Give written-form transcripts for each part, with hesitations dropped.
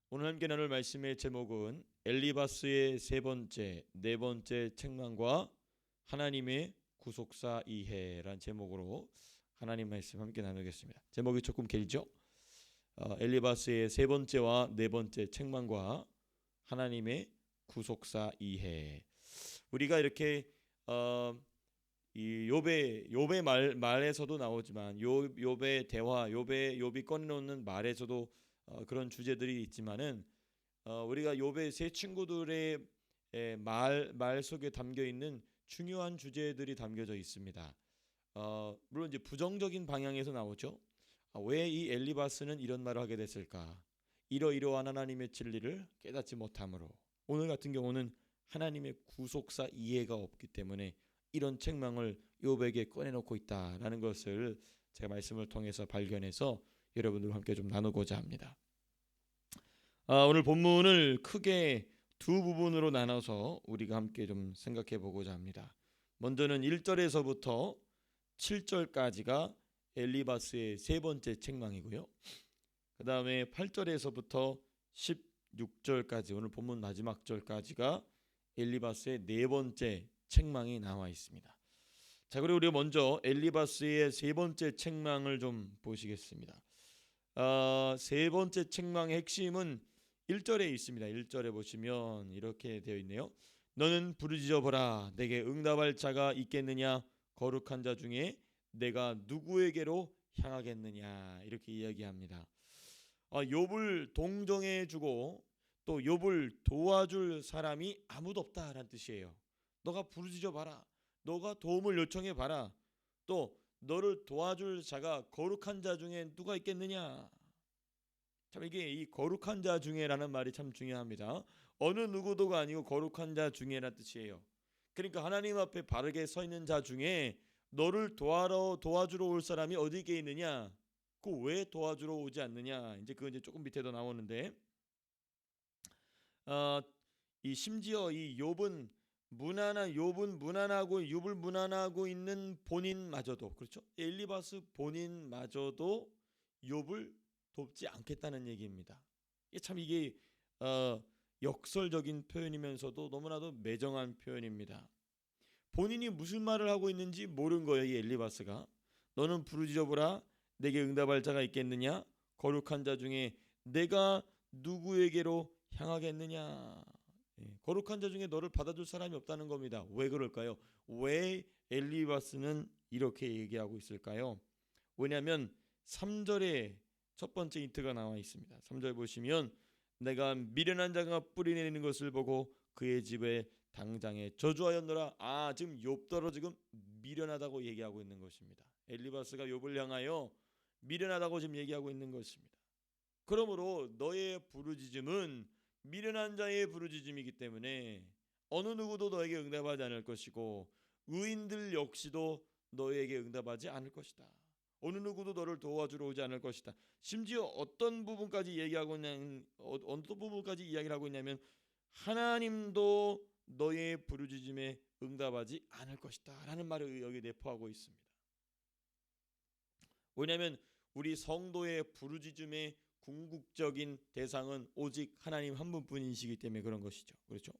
오늘 함께 나눌 말씀의 제목은 엘리바스의 세 번째, 네 번째 책망과 하나님의 구속사 이해란 제목으로 하나님 말씀 함께 나누겠습니다. 제목이 조금 길죠? 엘리바스의 세 번째와 네 번째 책망과 하나님의 구속사 이해. 우리가 이렇게 이 욥의 말에서도 나오지만 욥의 대화, 욥이 꺼내놓는 말에서도 그런 주제들이 있지만은 우리가 욥의 세 친구들의 말 속에 담겨 있는 중요한 주제들이 담겨져 있습니다. 물론 이제 부정적인 방향에서 나오죠. 왜 이 엘리바스는 이런 말을 하게 됐을까? 이러이러한 하나님의 진리를 깨닫지 못함으로. 오늘 같은 경우는 하나님의 구속사 이해가 없기 때문에 이런 책망을 욥에게 꺼내놓고 있다라는 것을 제가 말씀을 통해서 발견해서 여러분들과 함께 좀 나누고자 합니다. 오늘 본문을 크게 두 부분으로 나눠서 우리가 함께 좀 생각해 보고자 합니다. 먼저는 1절에서부터 7절까지가 엘리바스의 세 번째 책망이고요. 그 다음에 8절에서부터 16절까지 오늘 본문 마지막 절까지가 엘리바스의 네 번째 책망이 나와 있습니다. 자, 그리고 우리가 먼저 엘리바스의 세 번째 책망을 좀 보시겠습니다. 세 번째 책망의 핵심은 1절에 있습니다. 1절에 보시면 이렇게 되어 있네요. 너는 부르짖어 보라. 내게 응답할 자가 있겠느냐? 거룩한 자 중에 내가 누구에게로 향하겠느냐? 이렇게 이야기합니다. 욥을 동정해주고 또 욥을 도와줄 사람이 아무도 없다라는 뜻이에요. 너가 부르짖어 봐라. 너가 도움을 요청해 봐라. 또 너를 도와줄 자가 거룩한 자 중에 누가 있겠느냐? 참 이게 이 거룩한 자 중에라는 말이 참 중요합니다. 어느 누구도가 아니고 거룩한 자 중에라는 뜻이에요. 그러니까 하나님 앞에 바르게 서 있는 자 중에 너를 도와주러 올 사람이 어디에 있느냐? 그 왜 도와주러 오지 않느냐? 이제 그건 이제 조금 밑에도 나오는데, 이 심지어 이 욥은 무난하고 있는 본인마저도, 그렇죠? 엘리바스 본인마저도 욥을 돕지 않겠다는 얘기입니다. 이게 역설적인 표현이면서도 너무나도 매정한 표현입니다. 본인이 무슨 말을 하고 있는지 모른 거예요, 이 엘리바스가. 너는 부르짖어보라. 내게 응답할 자가 있겠느냐? 거룩한 자 중에 내가 누구에게로 향하겠느냐? 거룩한 자 중에 너를 받아줄 사람이 없다는 겁니다. 왜 그럴까요? 왜 엘리바스는 이렇게 얘기하고 있을까요? 왜냐하면 3절에 첫 번째 힌트가 나와 있습니다. 3절 보시면 내가 미련한 자가 뿌리내리는 것을 보고 그의 집에 당장에 저주하였노라. 지금 욥더러 지금 미련하다고 얘기하고 있는 것입니다. 엘리바스가 욥을 향하여 미련하다고 지금 얘기하고 있는 것입니다. 그러므로 너의 부르짖음은 미련한 자의 부르짖음이기 때문에 어느 누구도 너에게 응답하지 않을 것이고 의인들 역시도 너에게 응답하지 않을 것이다. 어느 누구도 너를 도와주러 오지 않을 것이다. 심지어 어떤 부분까지 이야기를 하고 있냐면 하나님도 너의 부르짖음에 응답하지 않을 것이다 라는 말을 여기 내포하고 있습니다. 왜냐하면 우리 성도의 부르짖음의 궁극적인 대상은 오직 하나님 한 분뿐이시기 때문에 그런 것이죠. 그렇죠?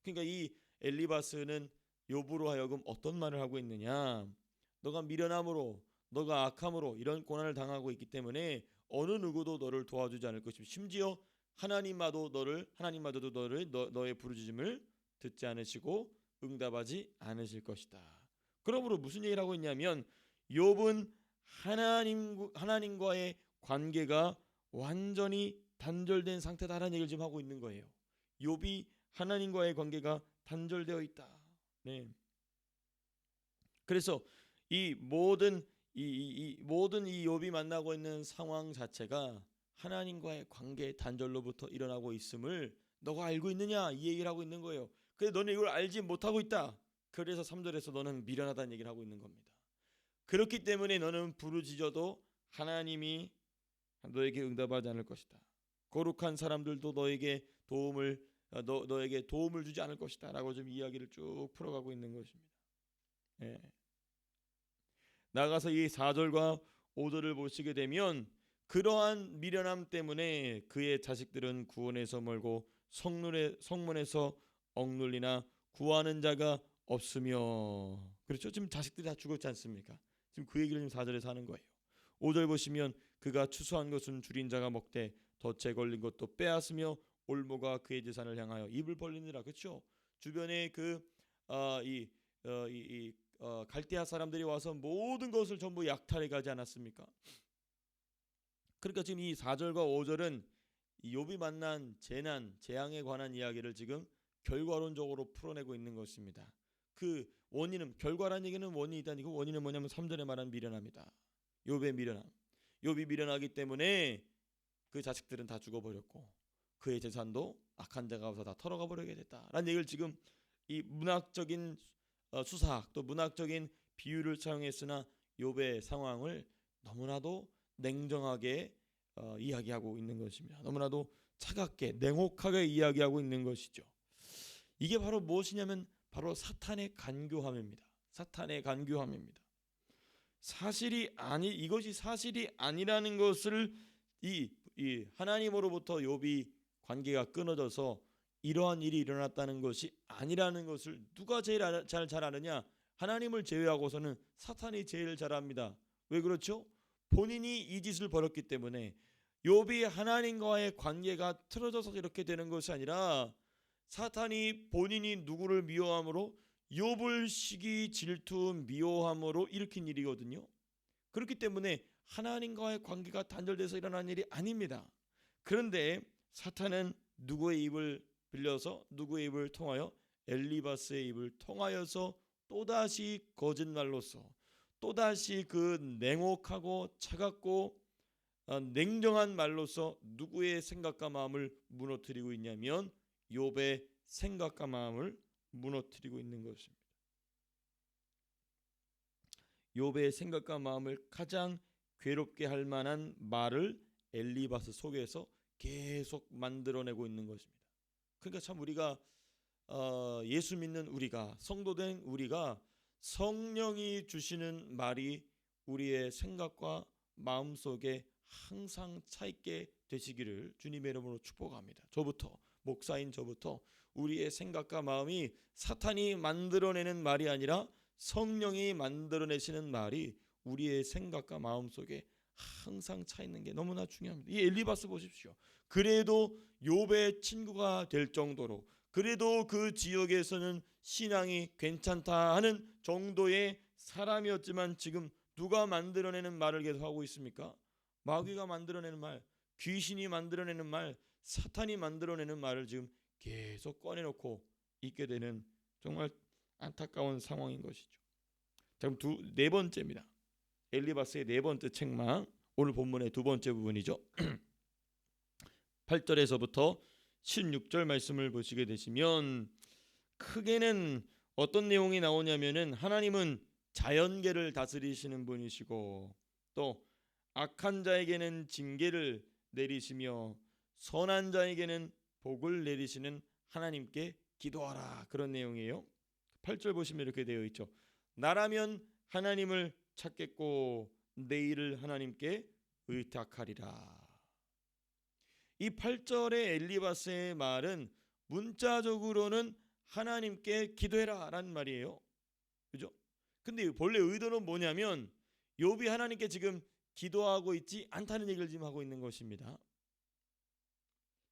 그러니까 이 엘리바스는 욥으로 하여금 어떤 말을 하고 있느냐? 너가 미련함으로, 너가 악함으로 이런 고난을 당하고 있기 때문에 어느 누구도 너를 도와주지 않을 것이고 심지어 하나님마저도 너의 부르짖음을 듣지 않으시고 응답하지 않으실 것이다. 그러므로 무슨 얘기를 하고 있냐면 욥은 하나님과의 관계가 완전히 단절된 상태다라는 얘기를 지금 하고 있는 거예요. 욥이 하나님과의 관계가 단절되어 있다. 네. 그래서 이 모든 욥이 만나고 있는 상황 자체가 하나님과의 관계 단절로부터 일어나고 있음을 너가 알고 있느냐 이 얘기를 하고 있는 거예요. 근데 너는 이걸 알지 못하고 있다. 그래서 3절에서 너는 미련하다는 얘기를 하고 있는 겁니다. 그렇기 때문에 너는 부르짖어도 하나님이 너에게 응답하지 않을 것이다. 거룩한 사람들도 너에게 도움을 주지 않을 것이다 라고 좀 이야기를 쭉 풀어가고 있는 것입니다. 나가서 이 4절과 5절을 보시게 되면 그러한 미련함 때문에 그의 자식들은 구원에서 멀고 성문에서 억눌리나 구하는 자가 없으며. 그렇죠? 지금 자식들이 다 죽었지 않습니까? 지금 그 얘기를 지금 4절에서 하는 거예요. 5절 보시면 그가 추수한 것은 줄인 자가 먹되 덫에 걸린 것도 빼앗으며 올모가 그의 재산을 향하여 입을 벌리느라. 그렇죠? 주변에 갈대아 사람들이 와서 모든 것을 전부 약탈해 가지 않았습니까? 그러니까 지금 이 4절과 5절은 욥이 만난 재난, 재앙에 관한 이야기를 지금 결과론적으로 풀어내고 있는 것입니다. 그 원인은, 결과란 얘기는 원인이다. 이거 원인은 뭐냐면 3절에 말한 미련합니다. 욥의 미련함. 욥이 미련하기 때문에 그 자식들은 다 죽어버렸고 그의 재산도 악한 자가 와서 다 털어가 버리게 됐다라는 얘기를 지금 이 문학적인 수사학 또 문학적인 비유를 사용했으나 욥의 상황을 너무나도 냉정하게 이야기하고 있는 것입니다. 너무나도 차갑게 냉혹하게 이야기하고 있는 것이죠. 이게 바로 무엇이냐면 바로 사탄의 간교함입니다. 사탄의 간교함입니다. 이것이 사실이 아니라는 것을 이 하나님으로부터 욥이 관계가 끊어져서 이러한 일이 일어났다는 것이 아니라는 것을 누가 제일 잘 아느냐? 하나님을 제외하고서는 사탄이 제일 잘 압니다. 왜 그렇죠? 본인이 이 짓을 벌였기 때문에. 욥이 하나님과의 관계가 틀어져서 이렇게 되는 것이 아니라 사탄이 본인이 누구를 미워함으로 욥을 시기, 질투, 미워함으로 일으킨 일이거든요. 그렇기 때문에 하나님과의 관계가 단절돼서 일어난 일이 아닙니다. 그런데 사탄은 누구의 입을 빌려서, 누구의 입을 통하여? 엘리바스의 입을 통하여서 또다시 거짓말로서, 또다시 그 냉혹하고 차갑고 냉정한 말로서 누구의 생각과 마음을 무너뜨리고 있냐면 욥의 생각과 마음을 무너뜨리고 있는 것입니다. 욥의 생각과 마음을 가장 괴롭게 할 만한 말을 엘리바스 속에서 계속 만들어내고 있는 것입니다. 그러니까 참 우리가 예수 믿는 우리가, 성도된 우리가 성령이 주시는 말이 우리의 생각과 마음속에 항상 차 있게 되시기를 주님의 이름으로 축복합니다. 저부터, 목사인 저부터 우리의 생각과 마음이 사탄이 만들어내는 말이 아니라 성령이 만들어내시는 말이 우리의 생각과 마음 속에 항상 차 있는 게 너무나 중요합니다. 이 엘리바스 보십시오. 그래도 욥의 친구가 될 정도로, 그래도 그 지역에서는 신앙이 괜찮다 하는 정도의 사람이었지만 지금 누가 만들어내는 말을 계속 하고 있습니까? 마귀가 만들어내는 말, 귀신이 만들어내는 말, 사탄이 만들어내는 말을 지금 계속 꺼내놓고 있게 되는 정말 안타까운 상황인 것이죠. 자, 그럼 네 번째입니다. 엘리바스의 네 번째 책망, 오늘 본문의 두 번째 부분이죠. 8절에서부터 16절 말씀을 보시게 되시면 크게는 어떤 내용이 나오냐면은 하나님은 자연계를 다스리시는 분이시고 또 악한 자에게는 징계를 내리시며 선한 자에게는 복을 내리시는 하나님께 기도하라, 그런 내용이에요. 8절 보시면 이렇게 되어 있죠. 나라면 하나님을 찾겠고 내 일을 하나님께 의탁하리라. 이 8절의 엘리바스의 말은 문자적으로는 하나님께 기도해라 라는 말이에요. 그죠? 근데 본래 의도는 뭐냐면 욥이 하나님께 지금 기도하고 있지 않다는 얘기를 지금 하고 있는 것입니다.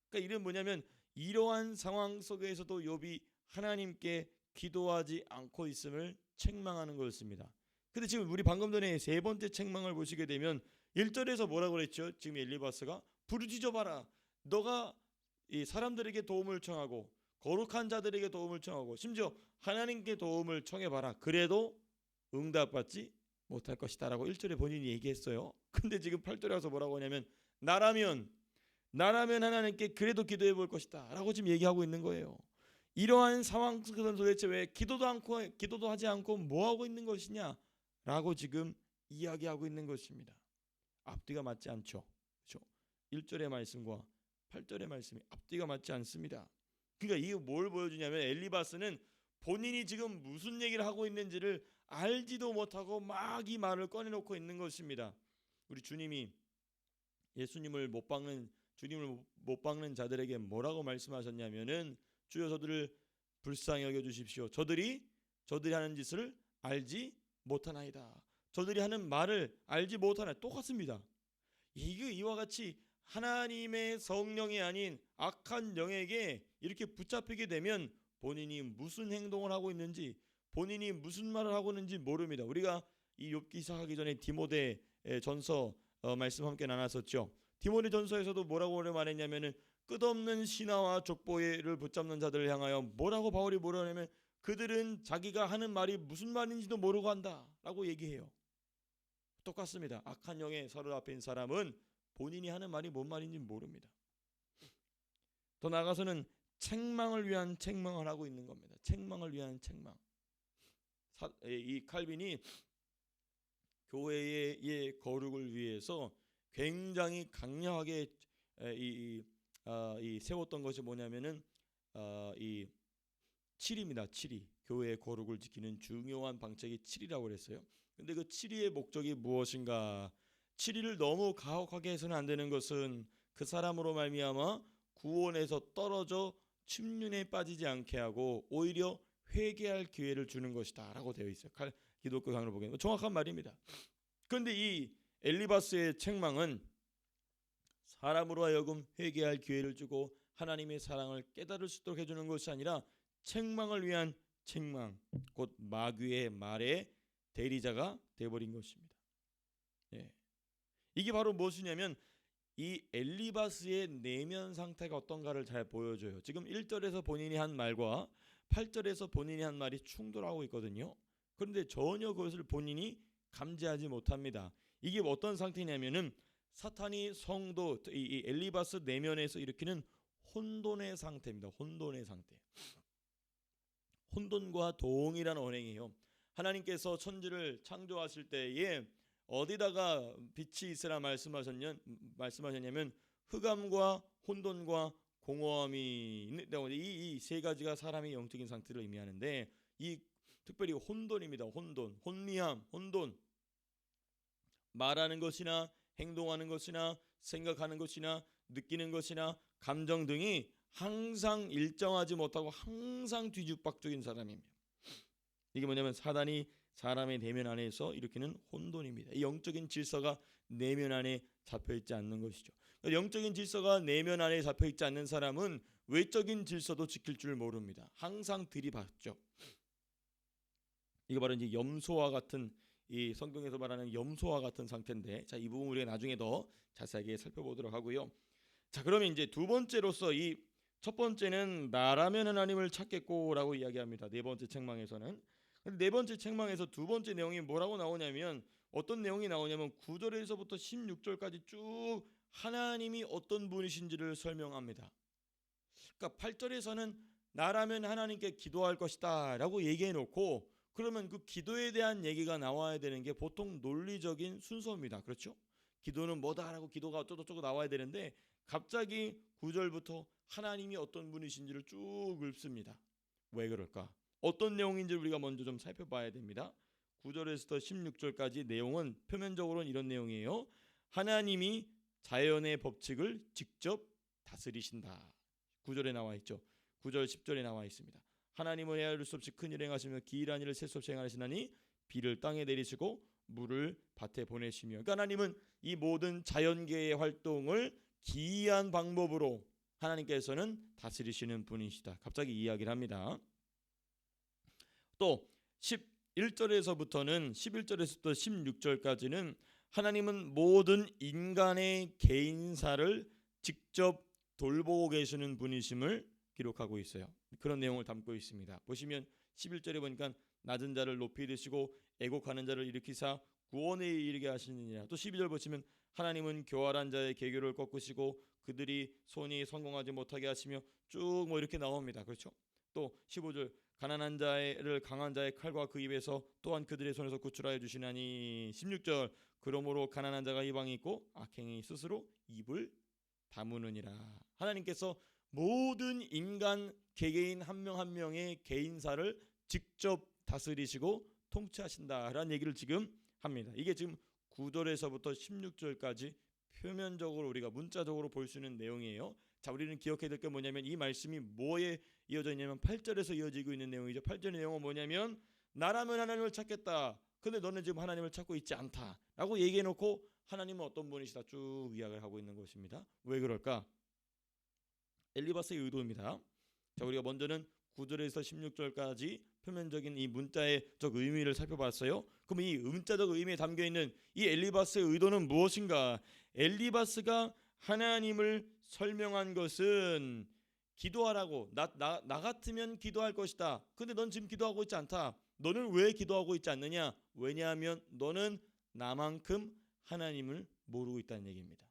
그러니까 이는 뭐냐면 이러한 상황 속에서도 욥이 하나님께 기도하지 않고 있음을 책망하는 것입니다. 근데 지금 우리 방금 전에 세 번째 책망을 보시게 되면 1절에서 뭐라고 그랬죠? 지금 엘리바스가 부르짖어 봐라. 너가 이 사람들에게 도움을 청하고 거룩한 자들에게 도움을 청하고 심지어 하나님께 도움을 청해 봐라. 그래도 응답받지 못할 것이다 라고 1절에 본인이 얘기했어요. 근데 지금 8절에 와서 뭐라고 하냐면 나라면 하나님께 그래도 기도해 볼 것이다 라고 지금 얘기하고 있는 거예요. 이러한 상황 속에서는 도대체 왜 기도도 하지 않고 뭐 하고 있는 것이냐 라고 지금 이야기하고 있는 것입니다. 앞뒤가 맞지 않죠. 그렇죠? 1절의 말씀과 8절의 말씀이 앞뒤가 맞지 않습니다. 그러니까 이게 뭘 보여주냐면 엘리바스는 본인이 지금 무슨 얘기를 하고 있는지를 알지도 못하고 막 이 말을 꺼내놓고 있는 것입니다. 우리 주님이 예수님을 못 박는 주님을 못 박는 자들에게 뭐라고 말씀하셨냐면은 주여 저들을 불쌍히 여겨 주십시오. 저들이 하는 짓을 알지 못하나이다. 저들이 하는 말을 알지 못하나. 똑같습니다. 이게 이와 같이 하나님의 성령이 아닌 악한 영에게 이렇게 붙잡히게 되면 본인이 무슨 행동을 하고 있는지, 본인이 무슨 말을 하고 있는지 모릅니다. 우리가 이 욥기 시작하기 전에 디모데 전서 말씀 함께 나눴었죠. 디모데 전서에서도 뭐라고 말했냐면은 끝없는 신화와 족보를 붙잡는 자들을 향하여 뭐라고 바울이 뭐라냐면 그들은 자기가 하는 말이 무슨 말인지도 모르고 한다라고 얘기해요. 똑같습니다. 악한 영에 사로잡힌 사람은 본인이 하는 말이 뭔 말인지 모릅니다. 더 나아가서는 책망을 위한 책망을 하고 있는 겁니다. 책망을 위한 책망. 이 칼빈이 교회의 거룩을 위해서 굉장히 강력하게 세웠던 것이 뭐냐면은 이 7입니다. 7이 교회의 거룩을 지키는 중요한 방책이 7이라고 그랬어요. 근데 그 7위의 목적이 무엇인가? 7위를 너무 가혹하게 해서는 안 되는 것은 그 사람으로 말미암아 구원에서 떨어져 침륜에 빠지지 않게 하고 오히려 회개할 기회를 주는 것이다라고 되어 있어요. 기독교 강의를 보기에는 정확한 말입니다. 그런데 이 엘리바스의 책망은 사람으로 하여금 회개할 기회를 주고 하나님의 사랑을 깨달을 수 있도록 해주는 것이 아니라 책망을 위한 책망, 곧 마귀의 말의 대리자가 되어버린 것입니다. 예. 이게 바로 무엇이냐면 이 엘리바스의 내면 상태가 어떤가를 잘 보여줘요. 지금 1절에서 본인이 한 말과 8절에서 본인이 한 말이 충돌하고 있거든요. 그런데 전혀 그것을 본인이 감지하지 못합니다. 이게 어떤 상태냐면은 사탄이 성도 이 엘리바스 내면에서 일으키는 혼돈의 상태입니다. 혼돈의 상태. 혼돈과 동일한 언행이에요. 하나님께서 천지를 창조하실 때에 어디다가 빛이 있으라 말씀하셨냐면 흑암과 혼돈과 공허함이 있다고. 이 세 가지가 사람의 영적인 상태를 의미하는데 이 특별히 혼돈입니다. 혼미함, 혼돈. 말하는 것이나 행동하는 것이나 생각하는 것이나 느끼는 것이나 감정 등이 항상 일정하지 못하고 항상 뒤죽박죽인 사람입니다. 이게 뭐냐면 사단이 사람의 내면 안에서 일으키는 혼돈입니다. 이 영적인 질서가 내면 안에 잡혀있지 않는 것이죠. 영적인 질서가 내면 안에 잡혀있지 않는 사람은 외적인 질서도 지킬 줄 모릅니다. 항상 들이받죠. 이거 바로 이제 염소와 같은, 이 성경에서 말하는 염소와 같은 상태인데, 자, 이 부분 우리가 나중에 더 자세하게 살펴보도록 하고요. 자, 그러면 이제 두 번째로서 이 첫 번째는 나라면 하나님을 찾겠고라고 이야기합니다. 네 번째 책망에서는. 네 번째 책망에서 두 번째 내용이 뭐라고 나오냐면, 어떤 내용이 나오냐면 9절에서부터 16절까지 쭉 하나님이 어떤 분이신지를 설명합니다. 그러니까 8절에서는 나라면 하나님께 기도할 것이다 라고 얘기해 놓고, 그러면 그 기도에 대한 얘기가 나와야 되는 게 보통 논리적인 순서입니다. 그렇죠? 기도는 뭐다라고 기도가 어쩌고저쩌고 나와야 되는데 갑자기 9절부터 하나님이 어떤 분이신지를 쭉 읊습니다. 왜 그럴까? 어떤 내용인지 우리가 먼저 좀 살펴봐야 됩니다. 9절에서 16절까지 내용은 표면적으로는 이런 내용이에요. 하나님이 자연의 법칙을 직접 다스리신다. 9절에 나와 있죠. 9절 10절에 나와 있습니다. 하나님은 헤아릴 수 없이 큰 일 행하시며 기이한 일을 셀 수 없이 행하시나니 비를 땅에 내리시고 물을 밭에 보내시며. 그러니까 하나님은 이 모든 자연계의 활동을 기이한 방법으로 하나님께서는 다스리시는 분이시다. 갑자기 이야기를 합니다. 또 11절에서부터는 11절에서부터 16절까지는 하나님은 모든 인간의 개인사를 직접 돌보고 계시는 분이심을 기록하고 있어요. 그런 내용을 담고 있습니다. 보시면 11절에 보니까 낮은 자를 높이 드시고 애곡하는 자를 일으키사 구원에 이르게 하시느니라. 또 12절 보시면 하나님은 교활한 자의 계교를 꺾으시고 그들이 손이 성공하지 못하게 하시며 쭉 뭐 이렇게 나옵니다. 그렇죠? 또 15절 가난한 자를 강한 자의 칼과 그 입에서 또한 그들의 손에서 구출하여 주시나니. 16절 그러므로 가난한 자가 이방이 있고 악행이 스스로 입을 다무느니라. 하나님께서 모든 인간 개개인 한 명 한 명의 개인사를 직접 다스리시고 통치하신다라는 얘기를 지금 합니다. 이게 지금 9절에서부터 16절까지 표면적으로 우리가 문자적으로 볼 수 있는 내용이에요. 자, 우리는 기억해야 될 게 뭐냐면 이 말씀이 뭐에 이어져 있냐면 8절에서 이어지고 있는 내용이죠. 8절의 내용은 뭐냐면 나라면 하나님을 찾겠다. 근데 너는 지금 하나님을 찾고 있지 않다라고 얘기해놓고 하나님은 어떤 분이시다 쭉 이야기를 하고 있는 것입니다. 왜 그럴까? 엘리바스의 의도입니다. 자, 우리가 먼저는 9절에서 16절까지 표면적인 이 문자의적 의미를 살펴봤어요. 그럼 이 문자적 의미에 담겨있는 이 엘리바스의 의도는 무엇인가? 엘리바스가 하나님을 설명한 것은 기도하라고 나 같으면 기도할 것이다. 근데 넌 지금 기도하고 있지 않다. 너는 왜 기도하고 있지 않느냐? 왜냐하면 너는 나만큼 하나님을 모르고 있다는 얘기입니다.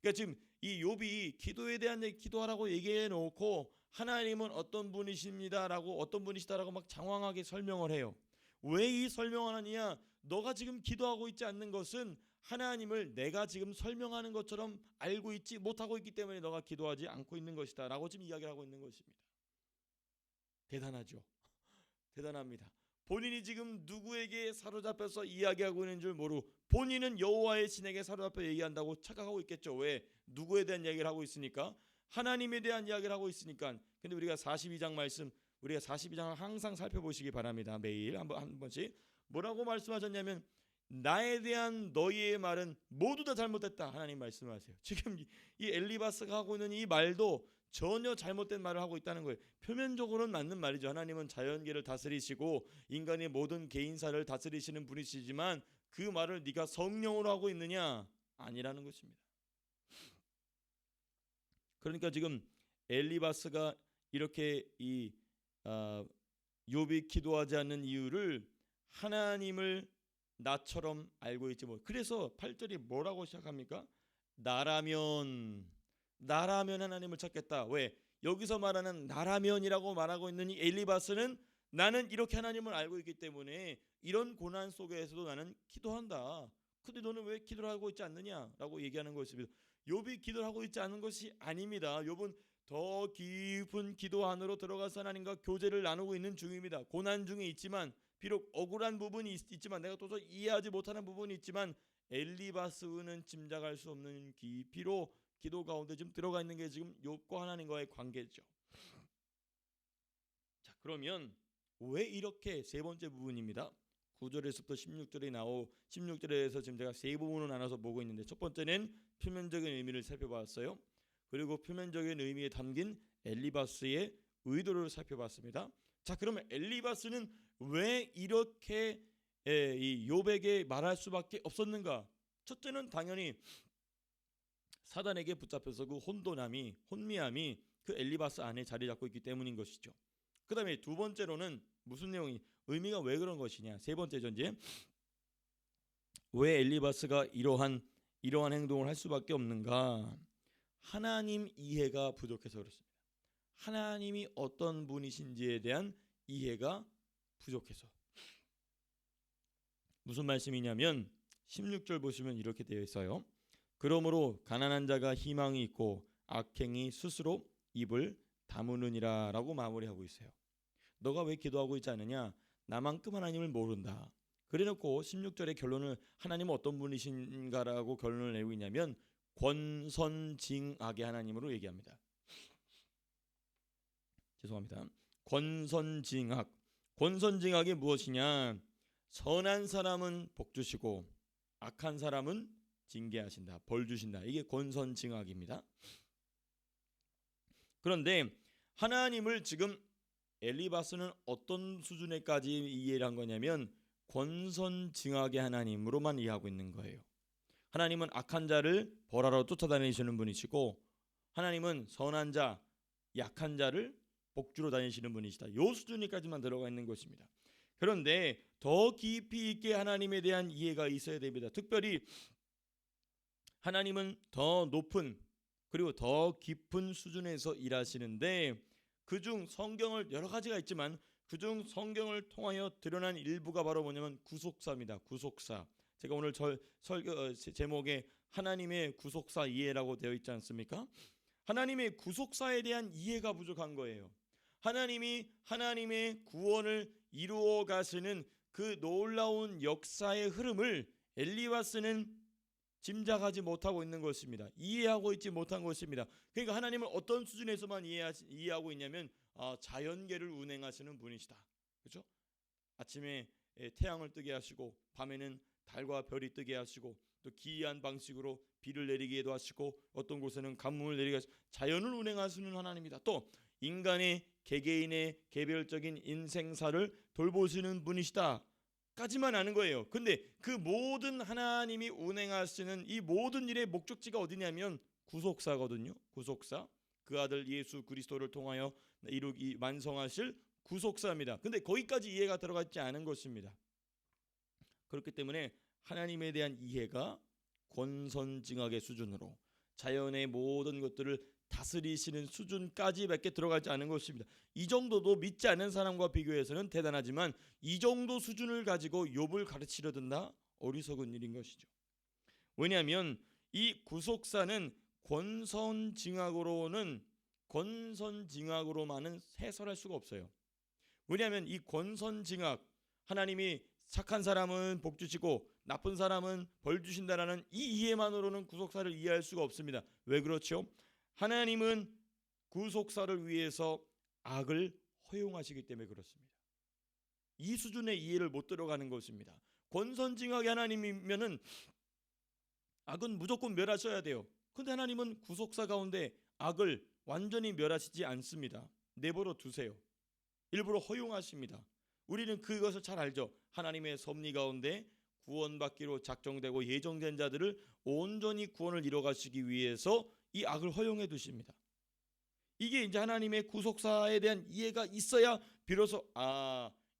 그러니까 지금 이 욥이 기도에 대한 기도하라고 얘기해 놓고 하나님은 어떤 분이십니다라고 어떤 분이시다라고 막 장황하게 설명을 해요. 왜 이 설명을 하느냐? 너가 지금 기도하고 있지 않는 것은 하나님을 내가 지금 설명하는 것처럼 알고 있지 못하고 있기 때문에 너가 기도하지 않고 있는 것이다 라고 지금 이야기를 하고 있는 것입니다. 대단하죠. 대단합니다. 본인이 지금 누구에게 사로잡혀서 이야기하고 있는 줄 모르고 본인은 여호와의 신에게 사로잡혀 얘기한다고 착각하고 있겠죠. 왜? 누구에 대한 이야기를 하고 있으니까? 하나님에 대한 이야기를 하고 있으니까. 근데 우리가 42장 말씀, 우리가 42장을 항상 살펴보시기 바랍니다. 매일 한 번씩. 뭐라고 말씀하셨냐면 나에 대한 너희의 말은 모두 다 잘못됐다. 하나님 말씀하세요. 지금 이 엘리바스가 하고 있는 이 말도 전혀 잘못된 말을 하고 있다는 거예요. 표면적으로는 맞는 말이죠. 하나님은 자연계를 다스리시고 인간의 모든 개인사를 다스리시는 분이시지만 그 말을 네가 성령으로 하고 있느냐? 아니라는 것입니다. 그러니까 지금 엘리바스가 이렇게 욥이 기도하지 않는 이유를 하나님을 나처럼 알고 있지 뭐. 그래서 8절이 뭐라고 시작합니까? 나라면 하나님을 찾겠다. 왜? 여기서 말하는 나라면이라고 말하고 있는 이 엘리바스는 나는 이렇게 하나님을 알고 있기 때문에 이런 고난 속에서도 나는 기도한다. 근데 너는 왜 기도를 하고 있지 않느냐라고 얘기하는 것입니다. 욥이 기도를 하고 있지 않은 것이 아닙니다. 욥은 더 깊은 기도 안으로 들어가서 하나님과 교제를 나누고 있는 중입니다. 고난 중에 있지만 비록 억울한 부분이 있지만 내가 도저히 이해하지 못하는 부분이 있지만 엘리바스는 짐작할 수 없는 깊이로 기도 가운데 지금 들어가 있는 게 지금 욥과 하나님과의 관계죠. 자, 그러면 왜 이렇게 세 번째 부분입니다. 9절에서부터 16절에서 지금 제가 세 부분으로 나눠서 보고 있는데 첫 번째는 표면적인 의미를 살펴봤어요. 그리고 표면적인 의미에 담긴 엘리바스의 의도를 살펴봤습니다. 자, 그러면 엘리바스는 왜 이렇게 이 욥에게 말할 수밖에 없었는가? 첫째는 당연히 사단에게 붙잡혀서 그 혼미함이 그 엘리바스 안에 자리 잡고 있기 때문인 것이죠. 그 다음에 두 번째로는 무슨 내용이 의미가 왜 그런 것이냐? 세 번째죠. 이제 왜 엘리바스가 이러한 행동을 할 수밖에 없는가? 하나님 이해가 부족해서 그렇습니다. 하나님이 어떤 분이신지에 대한 이해가 부족해서. 무슨 말씀이냐면 16절 보시면 이렇게 되어 있어요. 그러므로 가난한 자가 희망이 있고 악행이 스스로 입을 다무느니라 라고 마무리하고 있어요. 너가 왜 기도하고 있지 않느냐? 나만큼 하나님을 모른다. 그래놓고 16절의 결론을 하나님은 어떤 분이신가라고 결론을 내고 있냐면 권선징악의 하나님으로 얘기합니다. 죄송합니다. 권선징악이 무엇이냐? 선한 사람은 복 주시고 악한 사람은 징계하신다. 벌 주신다. 이게 권선징악입니다. 그런데 하나님을 지금 엘리바스는 어떤 수준에까지 이해를 한 거냐면 권선징악의 하나님으로만 이해하고 있는 거예요. 하나님은 악한 자를 벌하러 쫓아다니시는 분이시고 하나님은 선한 자, 약한 자를 복주로 다니시는 분이시다. 이 수준까지만 들어가 있는 것입니다. 그런데 더 깊이 있게 하나님에 대한 이해가 있어야 됩니다. 특별히 하나님은 더 높은 그리고 더 깊은 수준에서 일하시는데 그중 성경을 여러 가지가 있지만 그중 성경을 통하여 드러난 일부가 바로 뭐냐면 구속사입니다. 구속사. 제가 오늘 제목에 하나님의 구속사 이해라고 되어 있지 않습니까? 하나님의 구속사에 대한 이해가 부족한 거예요. 하나님이 하나님의 구원을 이루어 가시는 그 놀라운 역사의 흐름을 엘리바스는 짐작하지 못하고 있는 것입니다. 이해하고 있지 못한 것입니다. 그러니까 하나님을 어떤 수준에서만 이해하고 있냐면 자연계를 운행하시는 분이시다. 그렇죠? 아침에 태양을 뜨게 하시고 밤에는 달과 별이 뜨게 하시고 또 기이한 방식으로 비를 내리기도 하시고 어떤 곳에는 가뭄을 내리게 하시고 자연을 운행하시는 하나님이다. 또 인간의 개개인의 개별적인 인생사를 돌보시는 분이시다 까지만 아는 거예요. 근데 그 모든 하나님이 운행하시는 이 모든 일의 목적지가 어디냐면 구속사거든요. 구속사, 그 아들 예수 그리스도를 통하여 이루기 완성하실 구속사입니다. 근데 거기까지 이해가 들어가 있지 않은 것입니다. 그렇기 때문에 하나님에 대한 이해가 권선징악의 수준으로 자연의 모든 것들을 다스리시는 수준까지밖에 들어가지 않은 것입니다. 이 정도도 믿지 않는 사람과 비교해서는 대단하지만 이 정도 수준을 가지고 욥을 가르치려 든다? 어리석은 일인 것이죠. 왜냐하면 이 구속사는 권선징악으로만은 해설할 수가 없어요. 왜냐하면 이 권선징악, 하나님이 착한 사람은 복 주시고 나쁜 사람은 벌 주신다라는 이 이해만으로는 구속사를 이해할 수가 없습니다. 왜 그렇죠? 하나님은 구속사를 위해서 악을 허용하시기 때문에 그렇습니다. 이 수준의 이해를 못 들어가는 것입니다. 권선징악의 하나님이면은 악은 무조건 멸하셔야 돼요. 근데 하나님은 구속사 가운데 악을 완전히 멸하시지 않습니다. 내버려 두세요. 일부러 허용하십니다. 우리는 그것을 잘 알죠. 하나님의 섭리 가운데 구원받기로 작정되고 예정된 자들을 온전히 구원을 이뤄가시기 위해서 이 악을 허용해 두십니다. 이게 이제 하나님의 구속사에 대한 이해가 있어야 비로소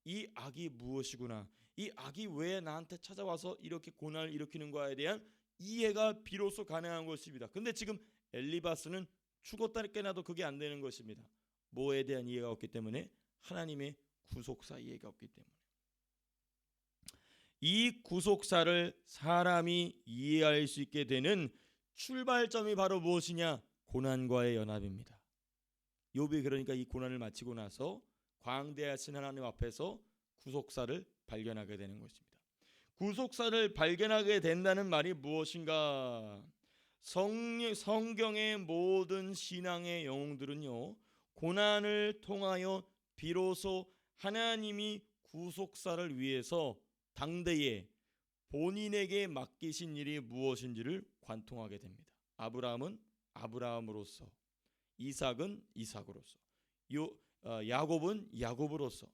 이 악이 무엇이구나, 이 악이 왜 나한테 찾아와서 이렇게 고난을 일으키는 거에 대한 이해가 비로소 가능한 것입니다. 근데 지금 엘리바스는 죽었다 깨나도 그게 안 되는 것입니다. 뭐에 대한 이해가 없기 때문에? 하나님의 구속사 이해가 없기 때문에. 이 구속사를 사람이 이해할 수 있게 되는 출발점이 바로 무엇이냐? 고난과의 연합입니다. 욥이 그러니까 이 고난을 마치고 나서 광대하신 하나님 앞에서 구속사를 발견하게 되는 것입니다. 구속사를 발견하게 된다는 말이 무엇인가? 성경의 모든 신앙의 영웅들은요, 고난을 통하여 비로소 하나님이 구속사를 위해서 당대에 본인에게 맡기신 일이 무엇인지를 관통하게 됩니다. 아브라함은 아브라함으로서, 이삭은 이삭으로서, 야곱은 야곱으로서,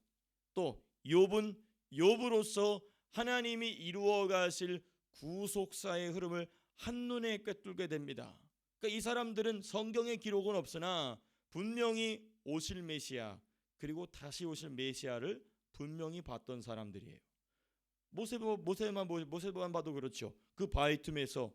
또 욥은 욥으로서 하나님이 이루어 가실 구속사의 흐름을 한눈에 꿰뚫게 됩니다. 그러니까 이 사람들은 성경의 기록은 없으나 분명히 오실 메시아 그리고 다시 오실 메시아를 분명히 봤던 사람들이에요. 모세만 봐도 그렇죠. 그 바위 틈에서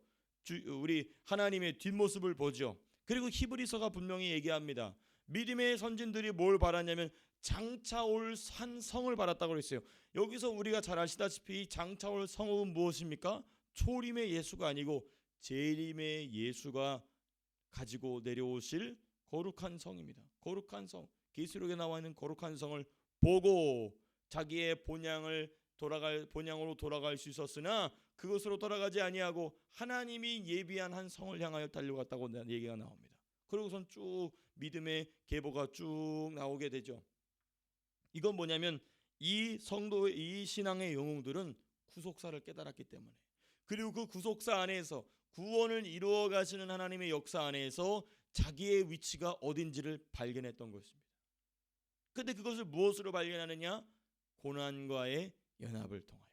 우리 하나님의 뒷모습을 보죠. 그리고 히브리서가 분명히 얘기합니다. 믿음의 선진들이 뭘 바랐냐면 장차 올 한 성을 바랐다고 그랬어요. 여기서 우리가 잘 아시다시피 장차 올 성은 무엇입니까? 초림의 예수가 아니고 재림의 예수가 가지고 내려오실 거룩한 성입니다. 거룩한 성, 계시록에 나와 있는 거룩한 성을 보고 자기의 본향으로 돌아갈 수 있었으나 그것으로 돌아가지 아니하고 하나님이 예비한 한 성을 향하여 달려갔다고 얘기가 나옵니다. 그러고선 쭉 믿음의 계보가 쭉 나오게 되죠. 이건 뭐냐면 이 성도의 이 신앙의 영웅들은 구속사를 깨달았기 때문에, 그리고 그 구속사 안에서 구원을 이루어 가시는 하나님의 역사 안에서 자기의 위치가 어딘지를 발견했던 것입니다. 그런데 그것을 무엇으로 발견하느냐? 고난과의 연합을 통하여.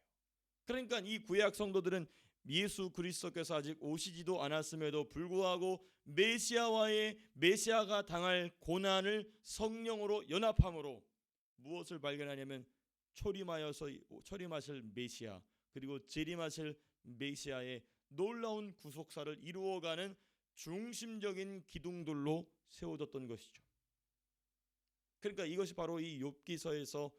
그러니까 이 구약 성도들은 예수 그리스도께서 아직 오시지도 않았음에도 불구하고 메시아가 당할 고난을 성령으로 연합함으로 무엇을 발견하냐면 초림하실 메시아 그리고 재림하실 메시아의 놀라운 구속사를 이루어가는 중심적인 기둥들로 세워졌던 것이죠. 그러니까 이것이 바로 이 욥기서에서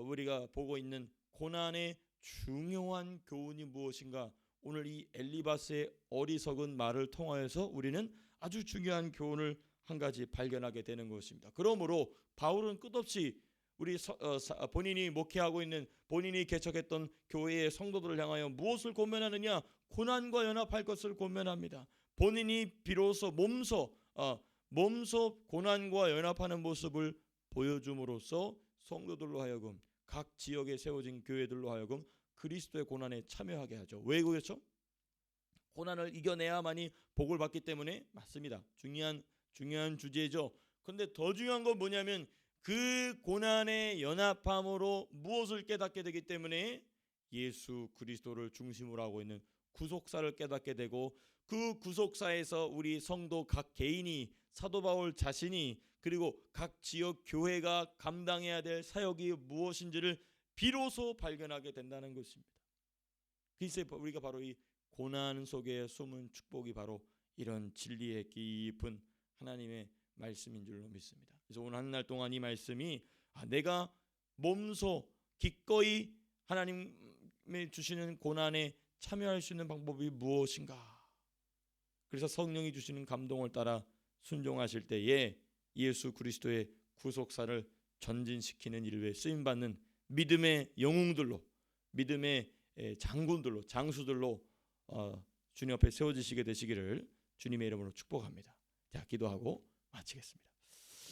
우리가 보고 있는 고난의 중요한 교훈이 무엇인가? 오늘 이 엘리바스의 어리석은 말을 통하여서 우리는 아주 중요한 교훈을 한 가지 발견하게 되는 것입니다. 그러므로 바울은 끝없이 본인이 목회하고 있는, 본인이 개척했던 교회의 성도들을 향하여 무엇을 권면하느냐? 고난과 연합할 것을 권면합니다. 본인이 비로소 몸소 고난과 연합하는 모습을 보여줌으로써 성도들로 하여금 각 지역에 세워진 교회들로 하여금 그리스도의 고난에 참여하게 하죠. 왜 그렇죠? 고난을 이겨내야만이 복을 받기 때문에 맞습니다. 중요한 주제죠. 그런데 더 중요한 건 뭐냐면 그 고난의 연합함으로 무엇을 깨닫게 되기 때문에 예수 그리스도를 중심으로 하고 있는 구속사를 깨닫게 되고 그 구속사에서 우리 성도 각 개인이 사도 바울 자신이 그리고 각 지역 교회가 감당해야 될 사역이 무엇인지를 비로소 발견하게 된다는 것입니다. 그래서 우리가 바로 이 고난 속에 숨은 축복이 바로 이런 진리의 깊은 하나님의 말씀인 줄로 믿습니다. 그래서 오늘 한 날 동안 이 말씀이 내가 몸소 기꺼이 하나님이 주시는 고난에 참여할 수 있는 방법이 무엇인가? 그래서 성령이 주시는 감동을 따라 순종하실 때에 예수 그리스도의 구속사를 전진시키는 일에 쓰임받는 믿음의 영웅들로, 믿음의 장군들로, 장수들로 주님 앞에 세워지시게 되시기를 주님의 이름으로 축복합니다. 자, 기도하고 마치겠습니다.